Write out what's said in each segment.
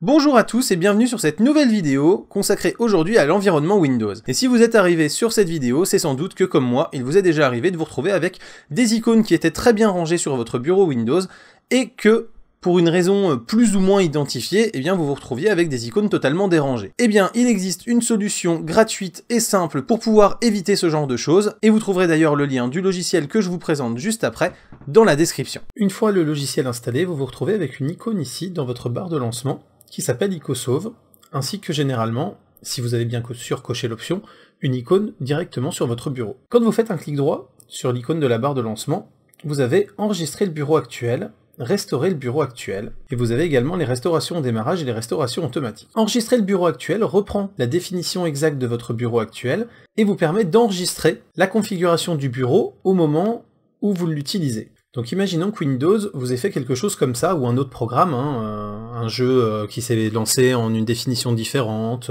Bonjour à tous et bienvenue sur cette nouvelle vidéo consacrée aujourd'hui à l'environnement Windows. Et si vous êtes arrivé sur cette vidéo, c'est sans doute que comme moi, il vous est déjà arrivé de vous retrouver avec des icônes qui étaient très bien rangées sur votre bureau Windows et que, pour une raison plus ou moins identifiée, eh bien vous vous retrouviez avec des icônes totalement dérangées. Eh bien, il existe une solution gratuite et simple pour pouvoir éviter ce genre de choses, et vous trouverez d'ailleurs le lien du logiciel que je vous présente juste après dans la description. Une fois le logiciel installé, vous vous retrouvez avec une icône ici dans votre barre de lancement, qui s'appelle Icosauve, ainsi que généralement, si vous avez bien surcoché l'option, une icône directement sur votre bureau. Quand vous faites un clic droit sur l'icône de la barre de lancement, vous avez enregistré le bureau actuel, restaurer le bureau actuel, et vous avez également les restaurations au démarrage et les restaurations automatiques. Enregistrer le bureau actuel reprend la définition exacte de votre bureau actuel et vous permet d'enregistrer la configuration du bureau au moment où vous l'utilisez. Donc imaginons que Windows vous ait fait quelque chose comme ça, ou un autre programme, un jeu qui s'est lancé en une définition différente,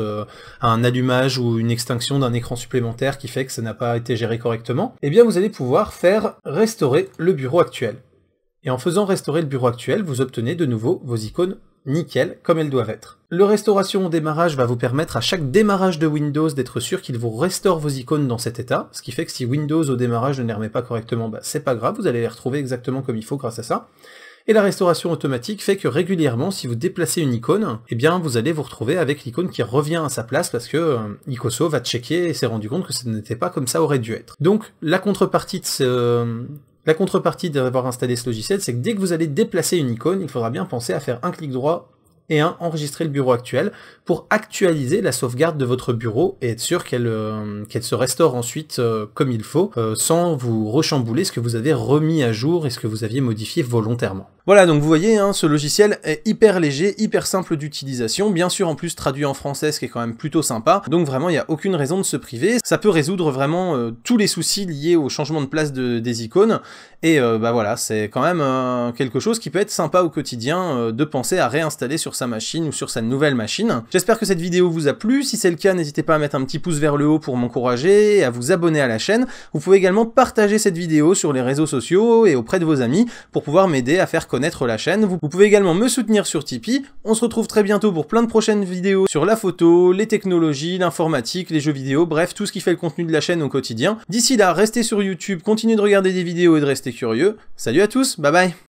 un allumage ou une extinction d'un écran supplémentaire qui fait que ça n'a pas été géré correctement, eh bien vous allez pouvoir faire restaurer le bureau actuel. Et en faisant restaurer le bureau actuel, vous obtenez de nouveau vos icônes nickel, comme elles doivent être. Le restauration au démarrage va vous permettre à chaque démarrage de Windows d'être sûr qu'il vous restaure vos icônes dans cet état, ce qui fait que si Windows au démarrage ne les remet pas correctement, c'est pas grave, vous allez les retrouver exactement comme il faut grâce à ça. Et la restauration automatique fait que régulièrement, si vous déplacez une icône, eh bien vous allez vous retrouver avec l'icône qui revient à sa place parce que Icosauve va checker et s'est rendu compte que ce n'était pas comme ça aurait dû être. Donc la contrepartie d'avoir installé ce logiciel, c'est que dès que vous allez déplacer une icône, il faudra bien penser à faire un clic droit et enregistrer le bureau actuel pour actualiser la sauvegarde de votre bureau et être sûr qu'elle se restaure ensuite comme il faut, sans vous rechambouler ce que vous avez remis à jour et ce que vous aviez modifié volontairement. Voilà, donc vous voyez, ce logiciel est hyper léger, hyper simple d'utilisation, bien sûr en plus traduit en français, ce qui est quand même plutôt sympa, donc vraiment il n'y a aucune raison de se priver, ça peut résoudre vraiment tous les soucis liés au changement de place des icônes, et voilà, c'est quand même quelque chose qui peut être sympa au quotidien, de penser à réinstaller sur sa machine ou sur sa nouvelle machine. J'espère que cette vidéo vous a plu, si c'est le cas, n'hésitez pas à mettre un petit pouce vers le haut pour m'encourager, et à vous abonner à la chaîne. Vous pouvez également partager cette vidéo sur les réseaux sociaux et auprès de vos amis, pour pouvoir m'aider à faire connaître la chaîne. Vous pouvez également me soutenir sur Tipeee. On se retrouve très bientôt pour plein de prochaines vidéos sur la photo, les technologies, l'informatique, les jeux vidéo, bref, tout ce qui fait le contenu de la chaîne au quotidien. D'ici là, restez sur YouTube, continuez de regarder des vidéos et de rester curieux. Salut à tous, bye bye!